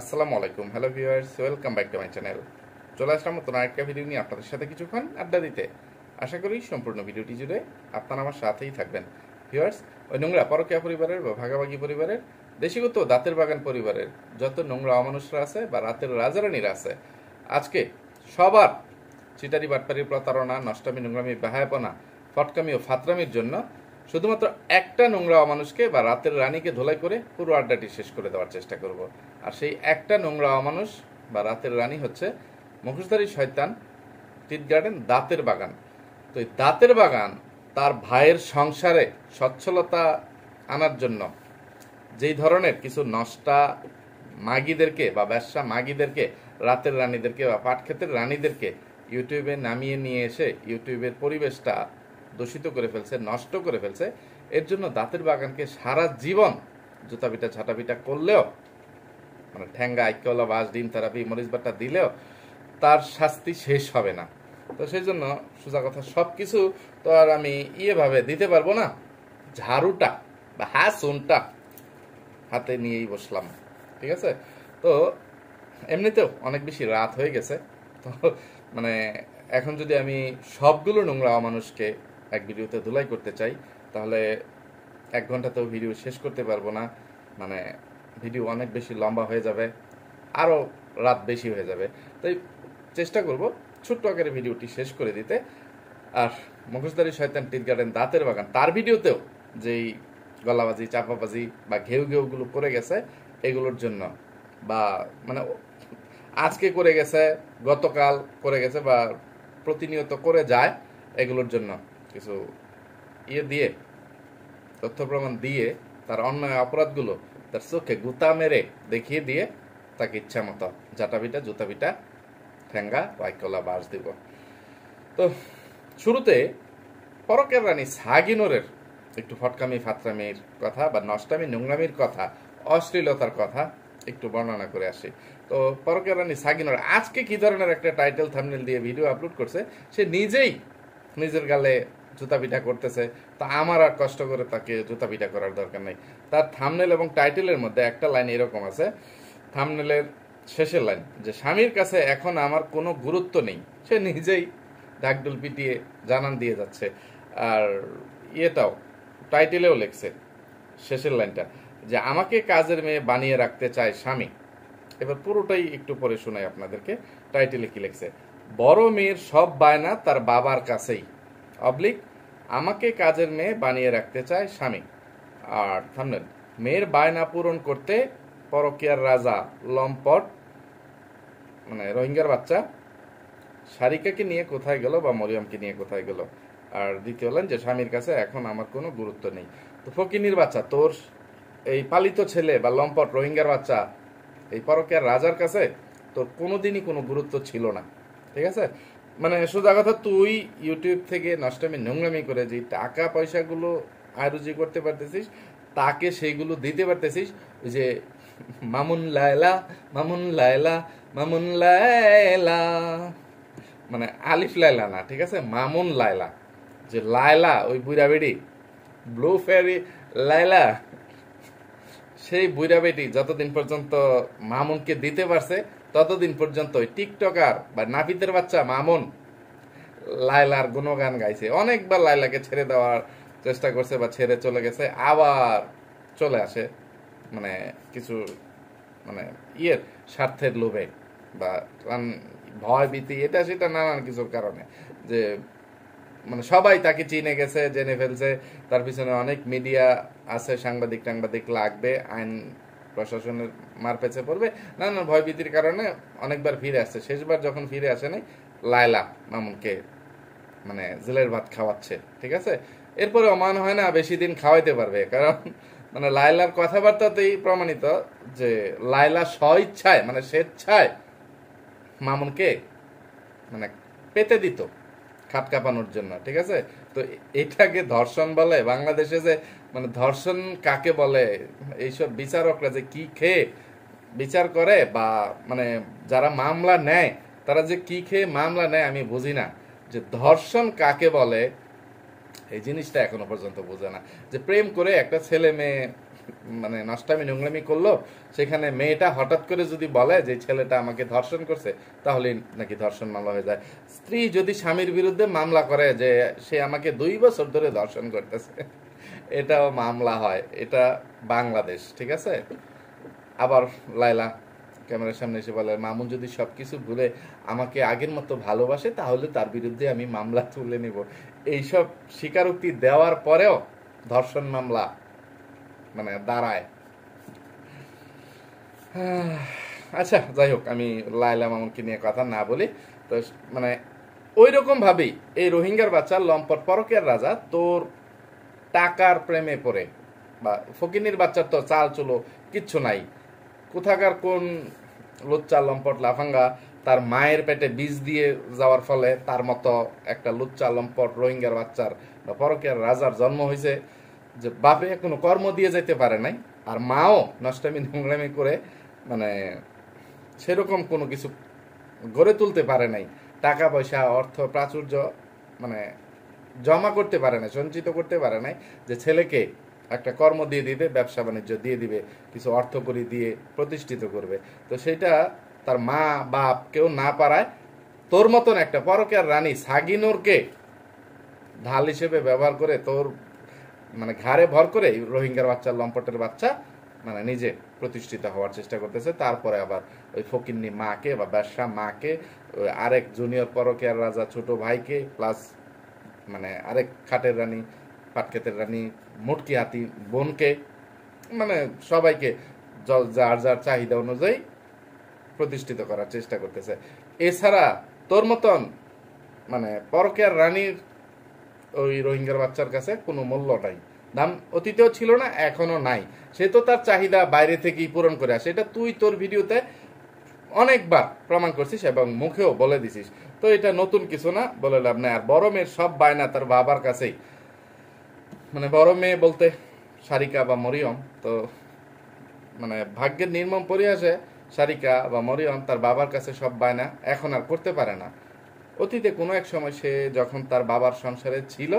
আসসালামু আলাইকুম, hello viewers, welcome back to my channel. চলে আসলাম নতুন আরেকটা ভিডিও নিয়ে আপনাদের সাথে কিছুক্ষণ আড্ডা দিতে। আশা করি সম্পূর্ণ ভিডিওটি জুড়ে আপনারা আমার সাথেই থাকবেন। ভিউয়ার্স, ওই নোংরা পরকীয়া পরিবারের বা ভাগাভাগি পরিবারের, দেশিগত দাঁতের বাগান পরিবারের যত নোংরা অমানুষরা আছে বা রাতের রাজারানীরা আছে, আজকে সবার চিটারি বাটপারি প্রতারণা, নষ্টামি, নোংরামি, বাহায়াপনা, ফটকামি ও ফাতরামির জন্য শুধুমাত্র একটা নোংরা অমানুষকে বা রাতের রানীকে ধোলাই করে পুরো আড্ডাটি শেষ করে দেওয়ার চেষ্টা করব। আর সেই একটা নোংরা অমানুষ বা রাতের রানী হচ্ছে মুখোশধারী শয়তান টিট গার্ডেন দাঁতের বাগান। তো এই দাঁতের বাগান তার ভাইয়ের সংসারে সচ্ছলতা আনার জন্য যেই ধরনের কিছু নষ্টা মাগিদেরকে বা ব্যবসা মাগিদেরকে, রাতের রানীদেরকে বা পাটক্ষেতের রানীদেরকে ইউটিউবে নামিয়ে নিয়ে এসে ইউটিউবের পরিবেশটা দূষিত করে ফেলছে, নষ্ট করে ফেলছে। এর জন্য দাঁতের বাগানকে সারা জীবন জুতাপিটা ঝাঁটাপিটা করলেও, মানে ঠ্যাঙ্গা, আইকলা, বাস, ডিম থেরাপি, মরিচ বাট্টা দিলেও তার শাস্তি শেষ হবে না। তো সেই জন্য সোজা কথা, সব কিছু তো আর আমি ভাবে দিতে পারবো না। ঝাড়ুটা বা হাসুনটা হাতে নিয়েই বসলাম, ঠিক আছে? তো এমনিতেও অনেক বেশি রাত হয়ে গেছে। তো মানে এখন যদি আমি সবগুলো নোংরা মানুষকে এক ভিডিওতে ধুলাই করতে চাই, তাহলে 1 ঘন্টাতেও ভিডিও শেষ করতে পারবো না। মানে ভিডিও অনেক বেশি লম্বা হয়ে যাবে, আরও রাত বেশি হয়ে যাবে। তাই চেষ্টা করব ছোট্ট আকারে ভিডিওটি শেষ করে দিতে। আর মুখোশধারী শয়তান টিট গার্ডেন দাঁতের বাগান, তার ভিডিওতেও যেই গলাবাজি, চাপাবাজি বা ঘেউ ঘেউগুলো করে গেছে, এগুলোর জন্য বা মানে আজকে করে গেছে, গতকাল করে গেছে বা প্রতিনিয়ত করে যায়, এগুলোর জন্য কিছু দিয়ে, তথ্য প্রমাণ দিয়ে, তার অন্যায় অপরাধগুলো তার চোখে গুতা মেরে দেখিয়ে দিয়ে তাকে ইচ্ছা মতো জাটাপিটা, জুতাপিটা, ঠ্যাঙ্গা, ওয়াইকলা, বাস দিব। তো শুরুতে পরকের রানী সাগিনোরের একটু ফটকামি ফাতরামির কথা বা নষ্টামি নোংরামির কথা, অশ্লীলতার কথা একটু বর্ণনা করে আসি। তো পরকের রানী সাগিনোর আজকে কি ধরনের একটা টাইটেল থাম্বনেল দিয়ে ভিডিও আপলোড করছে, সে নিজেই নিজের গালে জুতা পিঠা করতেছে। তা আমার আর কষ্ট করে তাকে জুতা পিঠা করার দরকার নেই। তার থাম্বনেল এবং টাইটেলের মধ্যে একটা লাইন এরকম আছে, থাম্বনেলের শেষের লাইন, যে স্বামীর কাছে এখন আমার কোনো গুরুত্ব নেই। সে নিজেই ঢাকঢোল পিটিয়ে জানান দিয়ে যাচ্ছে। আর ইয়েটাও টাইটেলেও লেখছে শেষের লাইনটা, যে আমাকে কাজের মেয়ে বানিয়ে রাখতে চায় স্বামী। এবার পুরোটাই একটু পরে শোনাই আপনাদেরকে। টাইটেলে কি লেখছে, বড় মেয়ের সব বায়না তার বাবার কাছেই, অবলিক আমাকে কাজের মেয়ে বানিয়ে রাখতে চায় স্বামী। আর থাম্বনেল, মেয়ের বায়না পূরণ করতে পরকীয়ার রাজা লম্পট, মানে রোহিঙ্গার বাচ্চা, সারিকাকে নিয়ে কোথায় গেল বা মরিয়মকে নিয়ে কোথায় গেল। আর দ্বিতীয় লাইন, যে স্বামীর কাছে এখন আমার কোনো গুরুত্ব নেই। তো ফকিনির বাচ্চা, তোর এই পালিত ছেলে বা লম্পট রোহিঙ্গার বাচ্চা এই পরকীয়ার রাজার কাছে তোর কোনোদিনই কোনো গুরুত্ব ছিল না, ঠিক আছে? মানে সোজা কথা, তুই ইউটিউব থেকে নষ্টামি নোংরামি করে যে টাকা পয়সাগুলো আয় রুজি করতে পারতেছিস, তাকে সেইগুলো দিতে পারতেছিস। ওই যে মামুন লায়লা, মামুন লায়লা, মামুন লায়লা, মানে আলিফ লায়লা না, ঠিক আছে, মামুন লায়লা। যে লায়লা ওই বুড়া বেড়ি, ব্লু ফেয়ারি লায়লা, সেই বুড়া বেটি যতদিন পর্যন্ত মামুনকে দিতে পারছে, ততদিন পর্যন্ত ওই টিকটকার বা নাপিতের বাচ্চা মামুন লায়লার গুণগান গাইছে। অনেকবার লায়লাকে ছেড়ে দেওয়ার চেষ্টা করছে বা ছেড়ে চলে গেছে, আবার চলে আসে, মানে কিছু মানে স্বার্থের লোভে বা ভয় ভীতি, এটা সেটা নানান কিছুর কারণে, যে মানে সবাই তাকে চিনে গেছে, জেনে ফেলছে। তার পিছনে অনেক মিডিয়া আছে, সাংবাদিক টাংবাদিক লাগবে, আইন প্রশাসনের মার পেছে পড়বে, নানান ভয়ভীতির কারণে অনেকবার ফিরে আসছে। শেষবার যখন ফিরে আসে নাই, লায়লা মামুনকে মানে জেলের ভাত খাওয়াচ্ছে, ঠিক আছে? এরপরে অমান হয় না, বেশি দিন খাওয়াইতে পারবে, কারণ মানে লায়লার কথাবার্তাতেই প্রমাণিত যে লায়লা স্বইচ্ছায়, মানে স্বেচ্ছায় মামুনকে মানে পেতে দিত খাট কাঁপানোর জন্য, ঠিক আছে? তো এটাকে ধর্ষণ বলে? বাংলাদেশে যে মানে ধর্ষণ কাকে বলে, এইসব বিচারকরা যে কি খেয়ে বিচার করে বা মানে যারা মামলা নেয়, তারা যে কি খেয়ে মামলা নেয় আমি বুঝি না। যে ধর্ষণ কাকে বলে এই জিনিসটা এখনো পর্যন্ত বোঝে না। যে প্রেম করে একটা ছেলে মেয়ে মানে নষ্টামি নোংরামি করলো, সেখানে মেয়েটা হঠাৎ করে যদি বলে যে ছেলেটা আমাকে ধর্ষণ করছে, তাহলে নাকি ধর্ষণ মামলা হয়ে যায়। স্ত্রী যদি স্বামীর বিরুদ্ধে মামলা করে যে সে আমাকে 2 বছর ধরে ধর্ষণ করতেছে, এটাও মামলা হয়। এটা বাংলাদেশ, ঠিক আছে। আবার লাইলা ক্যামেরার সামনে এসে বলে, মামুন যদি সবকিছু ভুলে আমাকে আগের মতো ভালোবাসে, তাহলে তার বিরুদ্ধে আমি মামলা তুলে নিব। এইসব স্বীকারোক্তি দেওয়ার পরেও ধর্ষণ মামলা মানে দাঁড়ায়। আচ্ছা, যাই হোক, আমি লাইলা মামুনকে নিয়ে কথা না বলি। তো মানে ওই রকম ভাবেই এই রোহিঙ্গার বাচ্চা লম্পট পরকের রাজা তোর টাকার প্রেমে পড়ে, বা ফকিনির বাচ্চার তো চাল চুলো কিচ্ছু নাই, কোথাকার কোন লুচ্চা লম্পট লাফাঙ্গা তার মায়ের পেটে বীজ দিয়ে যাওয়ার ফলে তার মতো একটা লুচ্চা লম্পট রোহিঙ্গার বাচ্চার বা পরকের রাজার জন্ম হয়েছে, যে বাপে কোনো কর্ম দিয়ে যেতে পারে নাই, আর মাও নষ্টামি নোংরামি করে মানে সেরকম কোনো কিছু গড়ে তুলতে পারে নাই, টাকা পয়সা অর্থ প্রাচুর্য মানে জমা করতে পারে না, সঞ্চিত করতে পারে নাই, যে ছেলেকে একটা কর্ম দিয়ে দিবে, ব্যবসা বাণিজ্য দিয়ে দিবে, কিছু অর্থ করে দিয়ে প্রতিষ্ঠিত করবে। তো সেটা তার মা বাপ কেউ না পারায় তোর মতন একটা পরকের রানী সাগিনোরকে ঢাল হিসেবে ব্যবহার করে তোর মানে ঘাড়ে ভর করে রোহিঙ্গার বাচ্চা লম্পটের বাচ্চা মানে নিজে প্রতিষ্ঠিত হওয়ার চেষ্টা করতেছে। তারপরে আবার ওই ফকিন্নি মাকে বা ব্যবসা মাকে, আরেক জুনিয়র পরকের রাজা ছোট ভাইকে, প্লাস মানে আরেক খাটের রানী পাটক্ষেতের রানী মুটকি হাতি বোনকে, মানে সবাইকে যার যার চাহিদা অনুযায়ী প্রতিষ্ঠিত করার চেষ্টা করতেছে। এছাড়া তোর মতন মানে পরকের রানীর ওই রোহিঙ্গার বাচ্চার কাছে কোনো মূল্য নাই, দাম অতীতেও ছিল না, এখনো নাই। সে তো তার চাহিদা বাইরে থেকেই পূরণ করে আসে, এটা তুই তোর ভিডিওতে অনেকবার প্রমাণ করছিস এবং মুখেও বলে দিছিস। তো এটা নতুন কিছু না, বলে লাভ নাই। আর বড় মেয়ের সব বায়না তার বাবার কাছেই, মানে বড় মেয়ে বলতে সারিকা বা মরিয়ম, তো মানে ভাগ্যের নির্মম পরিহাসে সারিকা বা মরিয়ম তার বাবার কাছে সব বায়না এখন আর করতে পারে না। অতীতে কোনো এক সময় সে যখন তার বাবার সংসারে ছিল,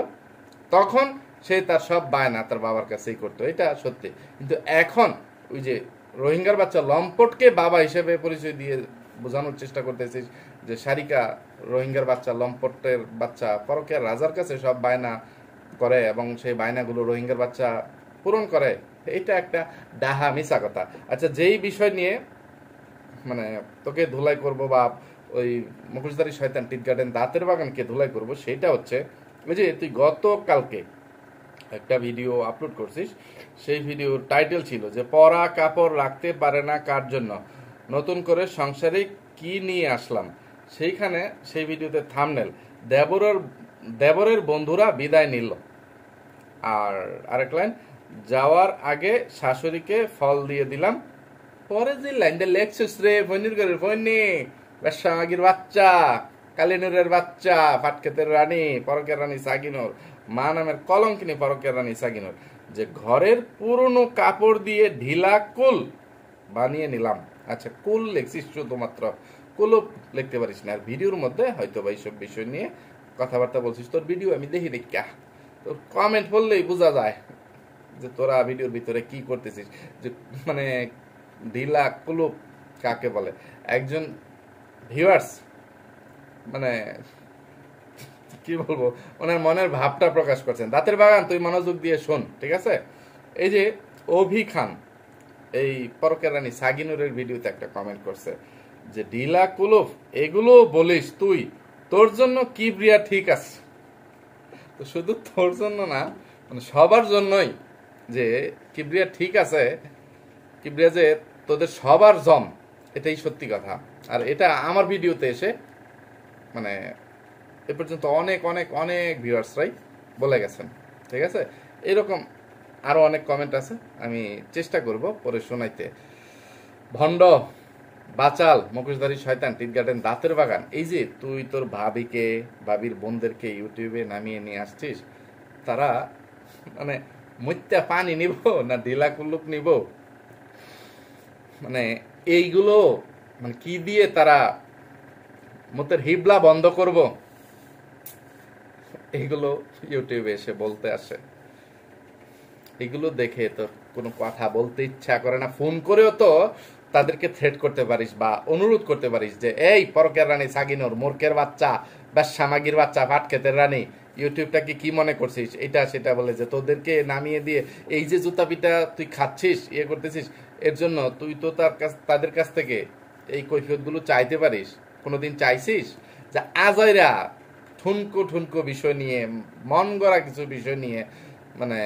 তখন সে তার সব বায়না তার বাবার কাছেই করতো, এটা সত্যি। কিন্তু এখন ওই যে রোহিঙ্গার বাচ্চা লম্পটকে বাবা হিসেবে পরিচয় দিয়ে বোঝানোর চেষ্টা করতেছিস যে সারিকা রোহিঙ্গার বাচ্চা লম্পটের বাচ্চা পরকের রাজার কাছে সব বায়না করে এবং সেই বায়নাগুলো রোহিঙ্গার বাচ্চা পূরণ করে, এটা একটা ডাহা মিশা কথা। আচ্ছা, যেই বিষয় নিয়ে মানে তোকে ধুলাই করব বা ওই মুখোশধারী শয়তান টিট গার্ডেন দাঁতের বাগানকে ধুলাই করব, সেটা হচ্ছে ওই যে তুই গতকালকে একটা ভিডিও আপলোড করছিস, সেই ভিডিওর টাইটেল ছিল যে পরা কাপড় রাখতে পারে না কার জন্য, নতুন করে সংসারে কি নিয়ে আসলাম। সেইখানে সেই ভিডিওতে থাম্বনেল দেবরের বন্ধুরা বিদায় নিল, আর আরেক লাইন যাওয়ার আগে শাশুড়িকে ফল দিয়ে দিলাম। পরে যে লাইনটা লেখছিস রে ফনির ঘরের ফনি, বেশামাগির বাচ্চা, কালিনুরের বাচ্চা, পাটক্ষেতের রানী পরকের রানী সাগিনুর, মা নামের কলঙ্কিনী পরকের রানী সাগিনুর, যে ঘরের পুরনো কাপড় দিয়ে ঢিলা কুল বানিয়ে নিলাম। আচ্ছা, কুল লেখছিস শুধুমাত্র, কুলও লিখতে পারিস না। আর ভিডিওর মধ্যে হয়তো বা এইসব বিষয় নিয়ে কথাবার্তা বলছিস, তোর ভিডিও আমি দেখি তোর কমেন্ট পড়লেই বোঝা যায় যে তোরা ভিডিওর ভিতরে কি করতেছিস। যে মানে ঢিলা কুলুপ কাকে বলে, একজন ভিউয়ার্স মানে কি বলবো, ওনার মনের ভাবটা প্রকাশ করছেন। দাঁতের বাগান তুই মনোযোগ দিয়ে শোন, ঠিক আছে। এই যে অভি খান এই পরকের রানী সাগিনুরের ভিডিওতে একটা কমেন্ট করছে যে ঢিলা কুলুপ এগুলো বলিস তুই, তোর জন্য কিবরিয়া ঠিক আছে। তো শুধু তোর জন্য না, মানে সবার জন্যই যে কিবরিয়া ঠিক আছে, কিবরিয়া যে তোদের সবার জম, এটাই সত্যি কথা। আর এটা আমার ভিডিওতে এসে মানে এ পর্যন্ত অনেক অনেক অনেক ভিউয়ার্সরাই বলে গেছেন, ঠিক আছে। এরকম আরো অনেক কমেন্ট আছে, আমি চেষ্টা করব পরে শোনাইতে। ভণ্ড বাচাল মুখোশধারী শয়তান টিট গার্ডেন দাঁতের বাগান, এই যে তুই তোর ভাবিকে ভাবির বোনদেরকে ইউটিউবে নামিয়ে নিয়ে আসছিস, তারা মানে মুত্যা পানি নিব না ঢিলা কুলুপ নিব, মানে এইগুলো মানে কি দিয়ে তারা মুতের হিবলা বন্ধ করব, এইগুলো ইউটিউবে এসে বলতে আসে। এগুলো দেখে তোর কোনো কথা বলতে ইচ্ছা করে না, ফোন করেও তো তাদেরকে থ্রেট করতে পারিস বা অনুরোধ করতে পারিস যে এই পরকের রানী সাগিনোর, মূর্খের বাচ্চা, বেশ্যামাগির বাচ্চা, ভাটক্ষেতের রানী, ইউটিউবটাকে কি মনে করছিস, এটা সেটা বলে যে তোদেরকে নামিয়ে দিয়ে এই যে জুতা পিটা তুই খাচ্ছিস, ইয়ে করতেছিস, এর জন্য তুই তো তাদের কাছ থেকে এই কৈফিয়তগুলো চাইতে পারিস। কোনোদিন চাইছিস? যে আজয়রা ঠুনকো ঠুনকো বিষয় নিয়ে, মন গড়া কিছু বিষয় নিয়ে, মানে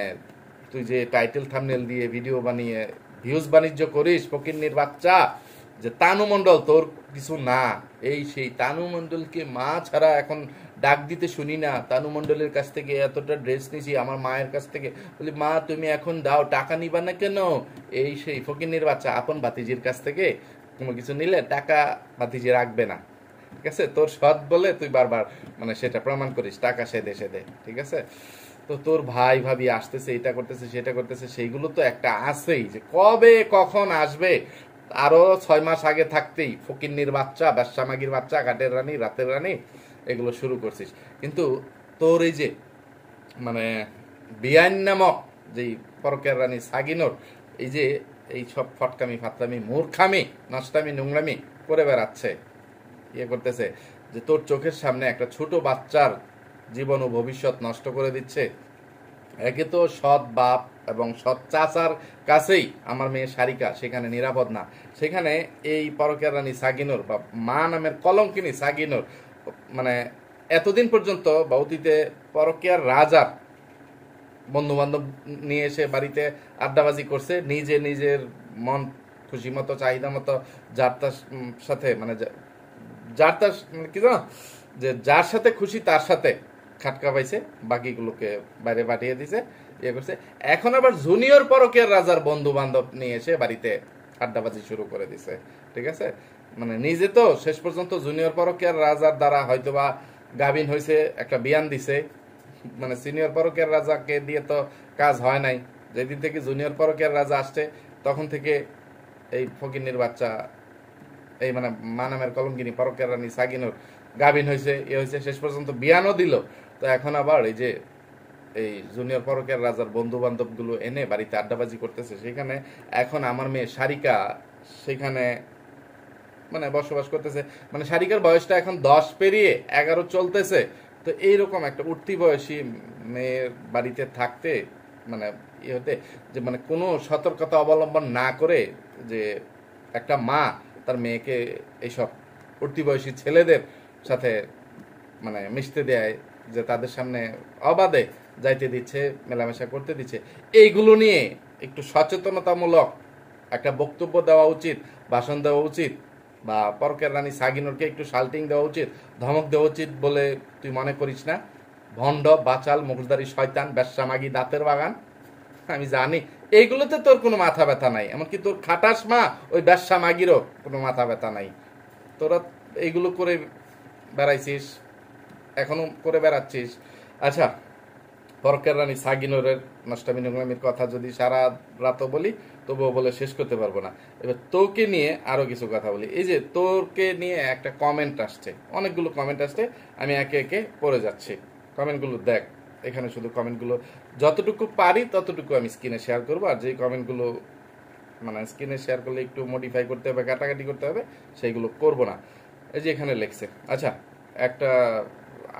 তুই যে টাইটেল থাম্বনেল দিয়ে ভিডিও বানিয়ে ভিউজ বাণিজ্য করিস, ফকিন্নির বাচ্চা, যে তানু মণ্ডল তোর কিছু না, এই সেই তানু মণ্ডলকে মা ছাড়া এখন ডাক দিতে শুনি না। তানু মণ্ডলের কাছ থেকে এতটা ড্রেস নিছি, আমার মায়ের কাছ থেকে বলি মা তুমি এখন দাও, টাকা নিবা না কেন, এই সেই ফকিন্নির বাচ্চা। আপন ভাতিজির কাছ থেকে কোনো কিছু নিলে টাকা ভাতিজি রাখবে না, ঠিক আছে? তোর সৎ বলে তুই বারবার মানে সেটা প্রমাণ করিস, টাকা সেদে সেদে, ঠিক আছে? তো তোর ভাই ভাবি আসতেছে, এটা করতেছে সেটা করতেছে, সেইগুলো তো একটা আছেই, যে কবে কখন আসবে। আরো 6 মাস আগে থাকতেই ফকিন্নির বাচ্চা, বেশ্যামাগির বাচ্চা, ঘাটের রানী, রাতের রানী, এগুলো শুরু করছিস। কিন্তু তোর এই যে মানে বিয়ান নামক যেই পরকের রানী সাগিনোর এই যে এই সব ফটকামি ফাতরামি মূর্খামি নষ্টামি নোংরামি করে বেড়াচ্ছে, ইয়ে করতেছে, যে তোর চোখের সামনে একটা ছোট বাচ্চার জীবন ও ভবিষ্যৎ নষ্ট করে দিচ্ছে। একে তো সৎ বাপ এবং সৎ চাচার কাছেই আমার মেয়ে সারিকা সেখানে নিরাপদ না, সেখানে এই পরকের রানী সাগিনোর বা মা নামের কলঙ্কিনী সাগিনোর মানে এতদিন পর্যন্ত বা অতীতে পরকেয়ার রাজার বন্ধু বান্ধব নিয়ে এসে বাড়িতে আড্ডাবাজি করছে, নিজে নিজের মন খুশি মতো চাহিদা মতো যার তার সাথে মানে যার তার কি জানো, যে যার সাথে খুশি তার সাথে খাটকা পাইছে, বাকিগুলোকে বাইরে পাঠিয়ে দিছে, ইয়ে করছে। এখন আবার জুনিয়র পরকের রাজার বন্ধু বান্ধব নিয়ে এসে বাড়িতে আড্ডাবাজি শুরু করে দিছে, ঠিক আছে? মানে নিজে তো শেষ পর্যন্ত জুনিয়র পরকের রাজার দ্বারা হয়তোবা গাভিন হয়েছে, একটা বিয়ান দিছে, মানে সিনিয়র পরকের রাজাকে দিয়ে তো কাজ হয় নাই। যেদিন থেকে জুনিয়র পরকের রাজা আসছে তখন থেকে এই ফকিন্নির বাচ্চা, এই মানে মা নামের কলঙ্কিনী পরকের রানী সাগিনোর গাভিন হয়েছে, ইয়ে হয়েছে, শেষ পর্যন্ত বিয়ানও দিল। তো এখন আবার এই যে এই জুনিয়র পরকের রাজার বন্ধু বান্ধব গুলো এনে বাড়িতে আড্ডাবাজি করতেছে, সেখানে এখন আমার মেয়ে সারিকা সেখানে মানে বসবাস করতেছে। মানে সারিকার বয়সটা এখন 10 পেরিয়ে 11 চলতেছে। তো এইরকম একটা উঠতি বয়সী মেয়ের বাড়িতে থাকতে মানে ইয়ে হতে, যে মানে কোনো সতর্কতা অবলম্বন না করে যে একটা মা তার মেয়েকে এইসব উঠতি বয়সী ছেলেদের সাথে মানে মিশতে দেয়, যে তাদের সামনে অবাধে যাইতে দিচ্ছে, মেলামেশা করতে দিচ্ছে, এইগুলো নিয়ে একটু সচেতনতামূলক একটা বক্তব্য দেওয়া উচিত, ভাষণ দেওয়া উচিত, বা পরকের রানী সাগিনোরকে একটু শাল্টিং দেওয়া উচিত, ধমক দেওয়া উচিত বলে তুই মনে করিস না? ভণ্ড, বাচাল, মুখদারি শয়তান, বেশ্যামাগি, দাঁতের বাগান, আমি জানি এইগুলোতে তোর কোনো মাথা ব্যথা নাই, এমনকি তোর খাটাস মা ওই বেশ্যামাগিরও কোনো মাথা ব্যথা নাই। তোরা এইগুলো করে বেড়াইছিস, এখনো করে বেড়াচ্ছিস। আচ্ছা, পরকের রানী সাগিনোরের নষ্টামি নোংরামির কথা যদি সারা রাতও বলি তবুও বলে শেষ করতে পারবো না। এবার তোকে নিয়ে আরো কিছু কথা বলি। এই যে তোকে নিয়ে একটা কমেন্ট আসছে, অনেকগুলো কমেন্ট আসছে, আমি একে একে পড়ে যাচ্ছি। কমেন্টগুলো দেখ, এখানে শুধু কমেন্টগুলো যতটুকু পারি ততটুকু আমি স্ক্রিনে শেয়ার করবো, আর যেই কমেন্টগুলো মানে স্ক্রিনে শেয়ার করলে একটু মডিফাই করতে হবে, কাটাকাটি করতে হবে, সেইগুলো করব না। এই যে এখানে লেখছে, আচ্ছা একটা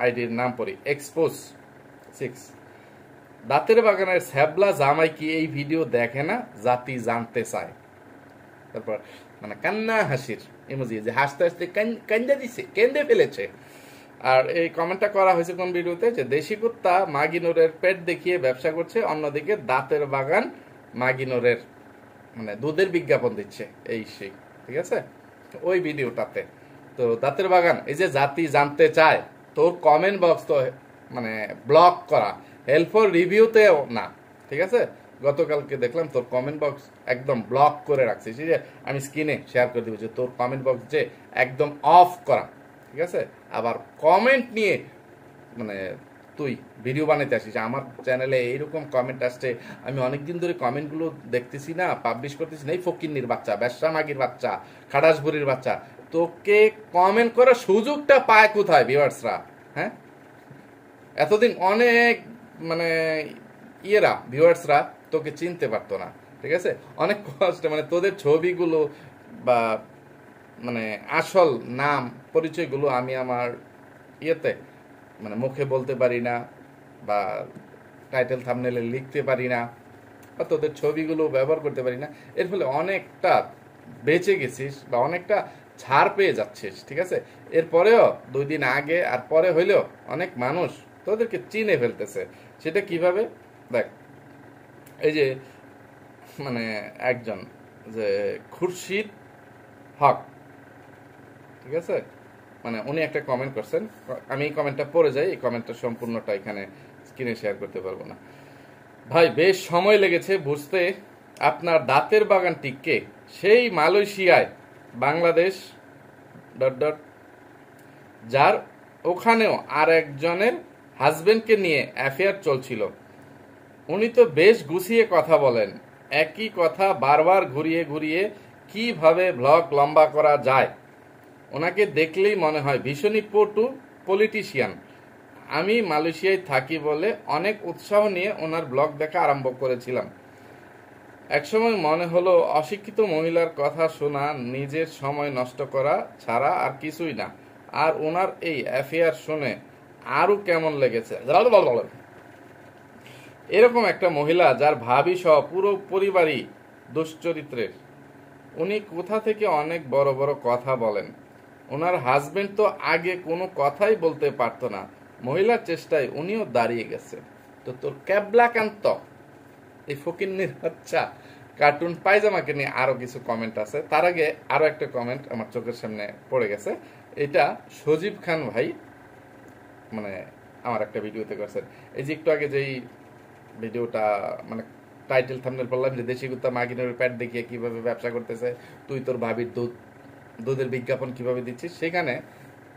আইডির নাম পড়ি, এক্সপোজ 6, দাঁতের বাগানের স্যাবলা জামাই কি এই ভিডিও দেখে না, জাতি জানতে চায়। তারপর মানে কান্না হাসির ইমোজি, যে হাসতে হাসতে কান্দে দিছে, কেঁদে ফেলেছে। আর এই কমেন্টটা করা হয়েছে কোন ভিডিওতে, যে দেশি কুত্তা মাগিনোরের পেট দেখিয়ে ব্যবসা করছে, অন্যদিকে দাঁতের বাগান মাগিনোরের মানে দুধের বিজ্ঞাপন দিচ্ছে, এই সেই, ঠিক আছে? ওই ভিডিওটাতে তো দাঁতের বাগান এই যে জাতি জানতে চায়, তোর কমেন্ট বক্স তো মানে ব্লক করা, হেল্প ফর রিভিউতেও না, ঠিক আছে? গতকালকে দেখলাম তোর কমেন্ট বক্স একদম ব্লক করে রাখছিস, যে আমি স্ক্রিনে শেয়ার করে দিব, যে তোর কমেন্ট বক্স যে একদম অফ করা, ঠিক আছে? আবার কমেন্ট নিয়ে মানে তুই ভিডিও বানাইতে আসিস, আমার চ্যানেলে এইরকম কমেন্ট আসছে, আমি অনেকদিন ধরে কমেন্টগুলো দেখতেছি না, পাবলিশ করতেছি না, এই ফকিন্নির বাচ্চা, বেশ্যামাগির বাচ্চা, খাটাসবুড়ির বাচ্চা, তোকে কমেন্ট করার সুযোগটা পায় কোথায় ভিউয়ার্সরা? হ্যাঁ, এতদিন অনেক মানে ইয়েরা ভিউয়ার্সরা তোকে চিনতে পারতো না, ঠিক আছে? অনেক কষ্টে মানে তোদের ছবিগুলো বা মানে আসল নাম পরিচয়গুলো আমি আমার ইয়েতে মানে মুখে বলতে পারি না, বা টাইটেল থাম্বনেলে লিখতে পারি না, বা তোদের ছবিগুলো ব্যবহার করতে পারি না। এর ফলে অনেকটা বেঁচে গেছিস বা অনেকটা ছাড় পেয়ে যাচ্ছিস, ঠিক আছে? এরপরেও 2 দিন আগে আর পরে হইলেও অনেক মানুষ তোদেরকে চিনে ফেলতেছে। সেটা কিভাবে? দেখ, এই যে মানে একজন যে খুরশিদ হক, ঠিক আছে, মানে উনি একটা কমেন্ট করছেন, আমি এই কমেন্টটা পড়ে যাই, এই কমেন্টটা সম্পূর্ণটা এখানে স্ক্রিনে শেয়ার করতে পারবো না। ভাই, বেশ সময় লেগেছে বুঝতে আপনার দাঁতের বাগানটি কে। সেই মালয়েশিয়ায় বাংলাদেশ ডট ডট, যার ওখানেও আর একজনের হাজবেন্ডকে নিয়ে অ্যাফেয়ার চলছিল। উনি তো বেশ গুছিয়ে কথা বলেন, একই কথা বারবার ঘুরিয়ে ঘুরিয়ে কিভাবে ব্লগ লম্বা করা যায়। ওনাকে দেখলেই মনে হয় ভীষণই পটু পলিটিশিয়ান। আমি মালয়েশিয়ায় থাকি বলে অনেক উৎসাহ নিয়ে ওনার ব্লগ দেখা আরম্ভ করেছিলাম। একসময় মনে হলো অশিক্ষিত মহিলার কথা শোনা নিজের সময় নষ্ট করা ছাড়া আর কিছুই না। আর ওনার এই অ্যাফেয়ার শুনে আরও কেমন লেগেছে। এরকম একটা মহিলা যার ভাবি সহ পুরো পরিবারই দুশ্চরিত্রের, উনি কোথা থেকে অনেক বড় বড় কথা বলেন। ওনার হাজবেন্ড তো আগে কোনো কথাই বলতে পারতো না, মহিলার চেষ্টায় উনিও দাঁড়িয়ে গেছে। তো তোর ক্যাবলাকান্ত এই ফকিন্নির বাচ্চা কার্টুন পায়জামাকে নিয়ে আরো কিছু কমেন্ট আছে। তার আগে আরো একটা কমেন্ট আমার চোখের সামনে পড়ে গেছে। এটা সজীব খান ভাই মানে আমার একটা ভিডিওতে করছেন। এই যে একটু আগে যেই ভিডিওটা মানে টাইটেল থাম্বনেল বললাম যে দেশি কুত্তা মাগিনের প্যাট দেখিয়ে কিভাবে ব্যবসা করতেছে, তুই তোর ভাবির দুধের বিজ্ঞাপন কিভাবে দিচ্ছিস, সেখানে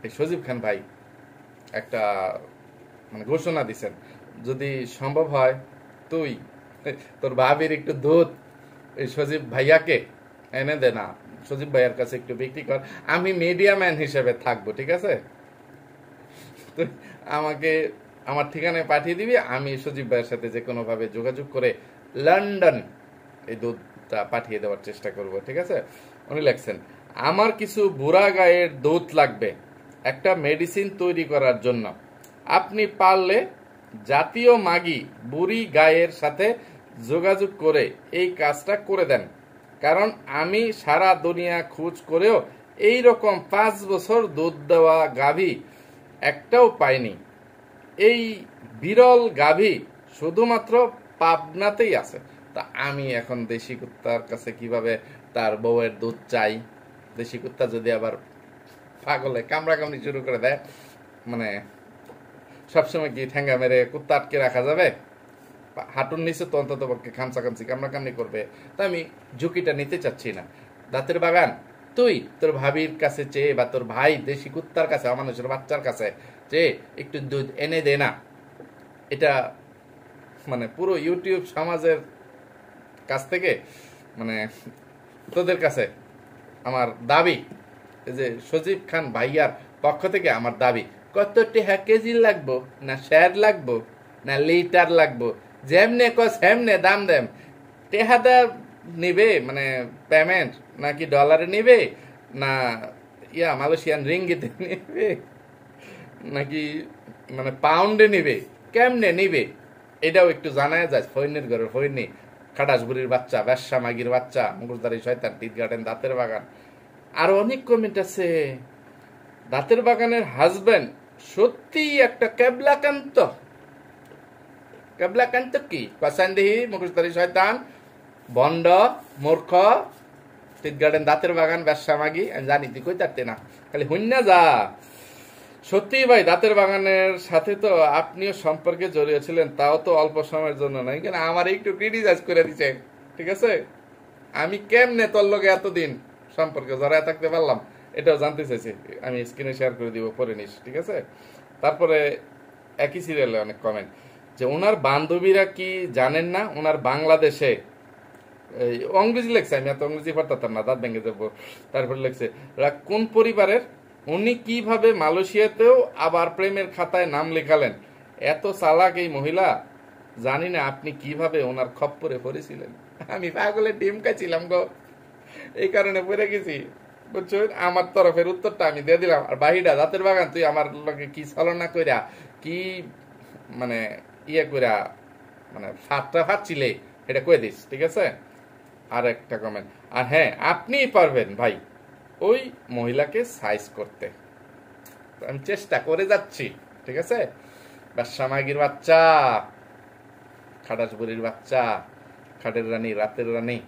এই সজীব খান ভাই একটা মানে ঘোষণা দিচ্ছেন, যদি সম্ভব হয় তুই তোর ভাবির একটু দুধ এই সজীব ভাইয়াকে এনে দে না, সজীব ভাইয়ার কাছে একটু বিক্রি কর, আমি মিডিয়া ম্যান হিসেবে থাকবো, ঠিক আছে? তুই আমাকে আমার ঠিকানায় পাঠিয়ে দিবি, আমি সজীব ভাইয়ের সাথে যে কোনো ভাবে যোগাযোগ করে লন্ডন এই দুধটা পাঠিয়ে দেওয়ার চেষ্টা করব, ঠিক আছে? উনি লেখছেন, আমার কিছু বুড়া গায়ের দুধ লাগবে একটা মেডিসিন তৈরি করার জন্য। আপনি পারলে জাতীয় মাগি বুড়ি গায়ের সাথে যোগাযোগ করে এই কাজটা করে দেন, কারণ আমি সারা দুনিয়া খোঁজ করেও এই রকম 5 বছর দুধ দেওয়া গাভী একটাও পাইনি। এই বিরল গাভী শুধুমাত্র পাবনাতেই আছে। তা আমি এখন দেশি কুত্তার কাছে কিভাবে তার বউয়ের দুধ চাই? দেশি কুত্তা যদি আবার পাগলে কামড়াকামড়ি শুরু করে দেয়, মানে সবসময় কি ঠেঙ্গা মেরে কুত্তা আটকে রাখা যাবে? হাঁটুর নিচে তো অন্তত পক্ষে খামসাখামসি কামড়াকামড়ি করবে। তা আমি ঝুঁকিটা নিতে চাচ্ছি না। দাঁতের বাগান, তুই তোর ভাবির কাছে চেয়ে বা তোর ভাই দেশি কুত্তার কাছে, অমানুষের বাচ্চার কাছে চেয়ে একটু দুধ এনে দে না। এটা মানে পুরো ইউটিউব সমাজের কাছ থেকে মানে তোদের কাছে আমার দাবি, যে সজীব খান ভাইয়ার পক্ষ থেকে আমার দাবি, কত টাকা কেজি লাগবো, না শেয়ার লাগবো, না লিটার লাগবো, যেমনে কস হেমনে দাম দেম। টেহাদা নিবে মানে পেমেন্ট নাকি ডলারে নিবে, না মালয়েশিয়ান রিঙ্গিতে নিবে, নাকি মানে পাউন্ডে নিবে, কেমনে নিবে এটাও একটু জানায় যায়। ফৈনের ঘরের ফৈনি, খাটাসবুড়ির বাচ্চা, ব্যবসা মাগির বাচ্চা, মুখোশধারী শয়তান, টিট গার্ডেন, দাঁতের বাগান। আরো অনেক কমেন্ট আছে। দাঁতের বাগানের হাজবেন্ড সত্যি একটা ক্যাবলাকান্ত। ক্যাবলাকান্ত কি কসান্দেহি, মুখোশধারী শয়তান, বন্ড, মূর্খ, টিট গার্ডেন, দাঁতের বাগান, ব্যবসা মাগি। আমি জানি তুই কই তারতে না, খালি হুন্না যা। সত্যি ভাই, দাঁতের বাগানের সাথে তো আপনিও সম্পর্কে জড়িয়েছিলেন, তাও তো অল্প সময়ের জন্য নয়, কেন আমার একটু ক্রিটিসাইজ করে দিচ্ছেন, ঠিক আছে? আমি কেমনে তোর লোকে এতদিন সম্পর্কে জড়ায় থাকতে পারলাম এটাও জানতে চাইছি। আমি স্ক্রিনে শেয়ার করে দিব, পরে নিস, ঠিক আছে? তারপরে একই সিরিয়ালে অনেক কমেন্ট, যে ওনার বান্ধবীরা কি জানেন না ওনার বাংলাদেশে, ইংরেজি লেখছে, আমি এত ইংরেজি পারতাম না, দাঁত ভেঙে যাবো। তারপরে লেখছে কোন পরিবারের, উনি কিভাবে মালয়েশিয়াতেও আবার প্রেমের খাতায় নাম লেখালেন, এত চালাক এই মহিলা, জানি না আপনি কিভাবে ওনার খপ্পরে পড়েছিলেন। আমি পাগলের ডিম খাইছিলাম গো, এই কারণে পড়ে গেছি বুঝছো। আমার তরফের উত্তরটা আমি দিয়ে দিলাম। আর বাহিরা দাঁতের বাগান তুই আমার লগে কি ছলনা কইরা কি মানে ইয়ে কইরা মানে ফাটটা ফাটছিলে এটা কয়ে দিস, ঠিক আছে। আর একটা কমেন্ট, আর হ্যাঁ আপনিই পারবেন ভাই ওই মহিলাকে সাইজ করতে, আমি চেষ্টা করে যাচ্ছি, ঠিক আছে। ব্যবসা মাগির বাচ্চা, খাটাস বুড়ির বাচ্চা, খাটের রানী, রাতের রানী,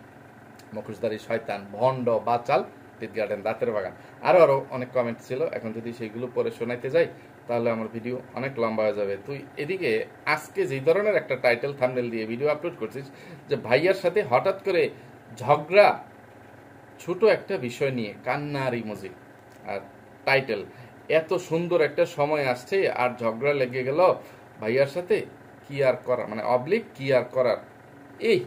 মুখোশধারী শয়তান, ভণ্ড, বাচাল, টিট গার্ডেন, দাঁতের বাগান। আরো অনেক কমেন্ট ছিল, এখন যদি সেইগুলো পরে শোনাইতে যাই তাহলে আমার ভিডিও অনেক লম্বা হয়ে যাবে। তুই এদিকে আজকে যে ধরনের একটা টাইটেল থাম্বনেল দিয়ে ভিডিও আপলোড করছিস যে ভাইয়ার সাথে হঠাৎ করে ঝগড়া, ছোট একটা বিষয় নিয়ে কান্নার ইমোজি আর টাইটেল, এত সুন্দর একটা সময় আসছে আর ঝগড়া লেগে গেল ভাইয়ার সাথে, কি আর করা, মানে অবলিক কি আর করার। এই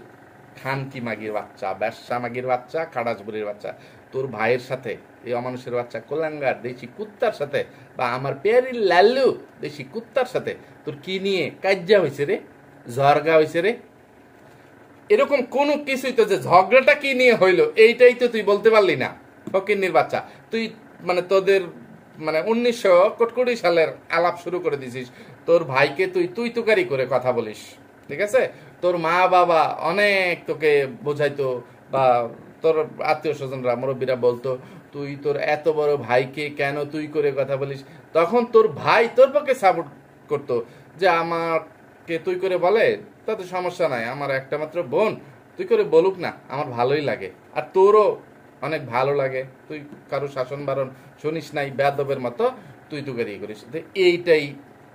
খানকি মাগির বাচ্চা, ব্যবসা মাগির বাচ্চা, খাড়াসবুড়ির বাচ্চা, তোর ভাইয়ের সাথে এই অমানুষের বাচ্চা কোলাঙ্গার দেশি কুত্তার সাথে, বা আমার পেয়ারি লাল্লু দেশি কুত্তার সাথে তোর কি নিয়ে কাজ্জা হয়েছে রে, ঝরগা হয়েছে রে? এরকম কোনো কিছুই তো, যে ঝগড়াটা কি নিয়ে হইলো এইটাই তো তুই বলতে পারলি না ফকিন্নির বাচ্চা। তুই মানে তোদের মানে 1900 সালের আলাপ শুরু করে দিছিস, তোর ভাইকে তুই তুই তুকারি করে কথা বলিস, ঠিক আছে। তোর মা বাবা অনেক তোকে বোঝাইতো, বা তোর আত্মীয় স্বজনরা মুরব্বীরা বলতো তুই তোর এত বড় ভাইকে কেন তুই করে কথা বলিস, তখন তোর ভাই তোর পক্ষে সাপোর্ট করতো যে আমাকে তুই করে বলে তাতে সমস্যা নাই, আমার একটা মাত্র বোন, তুই করে বলুক না, আমার ভালোই লাগে। আর তোরও অনেক ভালো লাগে, তুই কারো শাসন বারণ শুনিস নাই, বেয়াদবের মতো তুই তুকারি করিস, এইটাই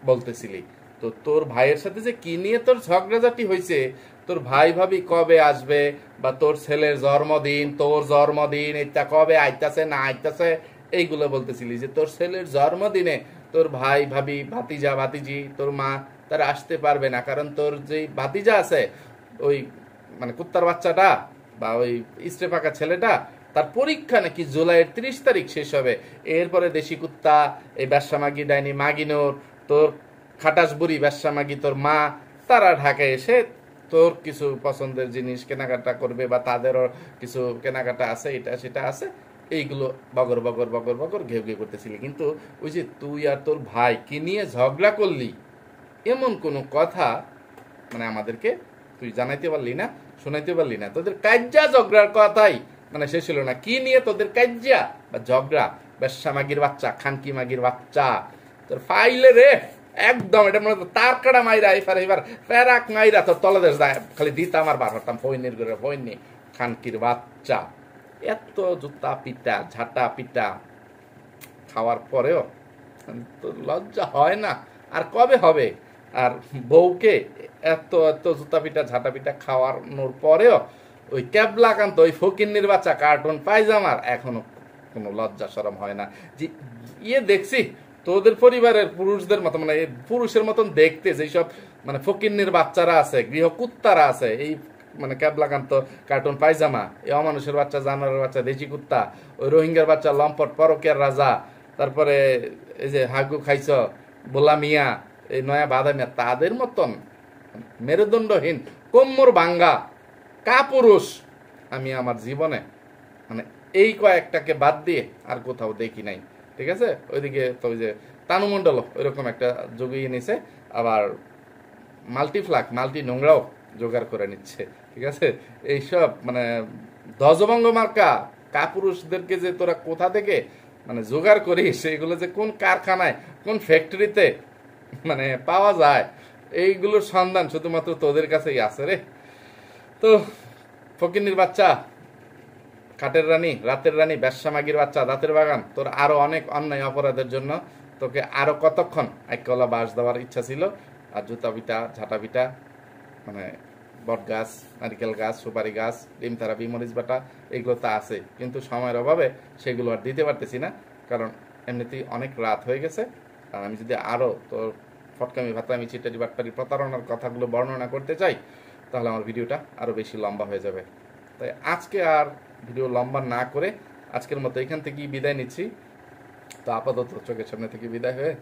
বলতেছিলি। তো তোর ভাইয়ের সাথে যে কি নিয়ে তোর ঝগড়াঝাটি হয়েছে, তোর ভাই ভাবি কবে আসবে, বা তোর ছেলের জন্মদিন, তোর জন্মদিন এটা কবে আইতাছে না আইতাছে, এইগুলো বলতেছিলি। যে তোর ছেলের জন্মদিনে তোর ভাই ভাবি, ভাতিজা ভাতিজি, তোর মা তারা আসতে পারবে না, কারণ তোর যে ভাতিজা আছে ওই মানে কুত্তার বাচ্চাটা বা ওই ইস্ত্রে পাকা ছেলেটা, তার পরীক্ষা নাকি জুলাইয়ের 30 তারিখ শেষ হবে। এরপরে দেশি কুত্তা, এই ব্যবসা মাগি ডাইনি মাগিনোর, তোর খাটাস বুড়ি ব্যবসা মাগি তোর মা, তারা ঢাকায় এসে তোর কিছু পছন্দের জিনিস কেনাকাটা করবে, বা তাদেরও কিছু কেনাকাটা আছে, এটা সেটা আছে, এইগুলো বগর বগর বগর বগর ঘেউ ঘেউ করতেছিলি। কিন্তু ওই যে তুই আর তোর ভাই কি নিয়ে ঝগড়া করলি, এমন কোনো কথা মানে আমাদেরকে তুই জানাইতে পারলি না, শোনাইতে পারলি না। তোদের কাজ্জা ঝগড়ার কথাই মানে শেষ ছিল না, কি নিয়ে তোদের কাজ্জা বা ঝগড়া। ব্যবসা মাগির বাচ্চা, খানকি মাগির বাচ্চা, তোর ফাইলে রে একদম এটা মনে হতো তার কাটা মাইরা এবার ফেরাক মাইরা তোর তলদেশ যায়, খালি দিতাম আর বার হতাম ফইনির করে ফইনি খানকির বাচ্চা। এত জুতা পিটা ঝাঁটা পিটা খাওয়ার পরেও তোর লজ্জা হয় না? আর কবে হবে? আর বউকে এত এত জুতা পিটা ঝাঁটা পিটা খাওয়ানোর পরেও ওই ক্যাবলাকান্ত ওই ফকিন্নির বাচ্চা কার্টুন পায়জামার এখনো কোনো লজ্জা শরম হয় না। যে ইয়ে দেখছি তোদের পরিবারের পুরুষদের মতো, মানে পুরুষের মতন দেখতে যেসব মানে ফকিন্নির বাচ্চারা আছে, গৃহ কুত্তারা আছে, এই মানে ক্যাবলাকান্ত কার্টুন পায়জামা, এই অমানুষের বাচ্চা, জানোয়ারের বাচ্চা, দেশি কুত্তা, ওই রোহিঙ্গার বাচ্চা, লম্পট পরকিয়ার রাজা, তারপরে এই যে হাগু খাইছ বোলা মিয়া, এই নয়া বাধা মিয়া, তাদের মতন মেরুদণ্ডহীন কোমর ভাঙ্গা কাপুরুষ আমি আমার জীবনে মানে এই কয়েকটাকে বাদ দিয়ে আর কোথাও দেখি নাই, ঠিক আছে। ওইদিকে তো ওই যে তানুমণ্ডল ওইরকম একটা জগিয়ে নিছে, আবার মাল্টিফ্লাক মাল্টি নোংরাও জোগাড় করে নিচ্ছে, ঠিক আছে। এইসব মানে ধ্বজভঙ্গ মার্কা কাপুরুষদেরকে যে তোরা কোথা থেকে মানে জোগাড় করিস, এগুলো যে কোন কারখানায় কোন ফ্যাক্টরিতে মানে পাওয়া যায়, এইগুলোর সন্ধান শুধুমাত্র তোদের কাছেই আছে রে। তো ফকিন্নির বাচ্চা, খাটের রানী, রাতের রানী, ব্যবসা মাগির বাচ্চা, দাঁতের বাগান, তোর আরো অনেক অন্যায় অপরাধের জন্য তোকে আরো কতক্ষণ একলা বাস দেওয়ার ইচ্ছা ছিল। আর জুতা পিটা ঝাঁটা পিটা মানে বট গাছ, নারিকেল গাছ, সুপারি গাছ, ডিম থেরাপি, মরিচ বাটা, এগুলো তো আছে, কিন্তু সময়ের অভাবে সেগুলো আর দিতে পারতেছি না, কারণ এমনিতেই অনেক রাত হয়ে গেছে। আর আমি যদি আরো তোর ফটকামি ভাতামি চিটারি বাটপারি প্রতারণার কথাগুলো বর্ণনা করতে চাই তাহলে আমার ভিডিওটা আরো বেশি লম্বা হয়ে যাবে। তাই আজকে আর ভিডিও লম্বা না করে আজকের মতো এখান থেকেই বিদায় নিচ্ছি। তো আপাতত চোখের সামনে থেকে বিদায় হয়ে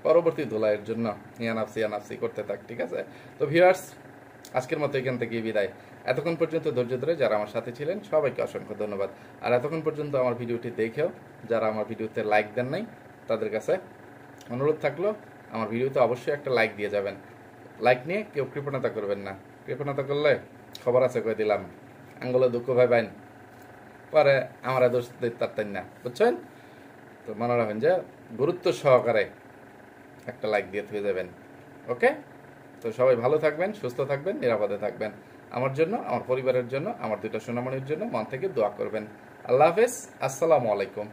পরবর্তী ধুলাইয়ের জন্য ইয়ানাফসি করতে থাক, ঠিক আছে। তো ভিউয়ার্স আজকের মতো এখান থেকেই বিদায়। এতক্ষণ পর্যন্ত ধৈর্য ধরে যারা আমার সাথে ছিলেন সবাইকে অসংখ্য ধন্যবাদ। আর এতক্ষণ পর্যন্ত আমার ভিডিওটি দেখেও যারা আমার ভিডিওতে লাইক দেন নাই তাদের কাছে অনুরোধ থাকলো আমার ভিডিওতে অবশ্যই একটা লাইক দিয়ে যাবেন। লাইক নিয়ে কেউ কৃপণতা করবেন না, কৃপণতা করলে খবর আছে কয়ে দিলাম আঙ্গুলে দুঃখ ভাই বাইন পরে আমরা দোষ দিতে পারতেন না, বুঝছেন? তো মনে রাখবেন যে গুরুত্ব সহকারে একটা লাইক দিয়ে থুয়ে যাবেন। ওকে, তো সবাই ভালো থাকবেন, সুস্থ থাকবেন, নিরাপদে থাকবেন। আমার জন্য, আমার পরিবারের জন্য, আমার দুটো সোনামণির জন্য মন থেকে দোয়া করবেন। আল্লাহ হাফেজ, আসসালামু আলাইকুম।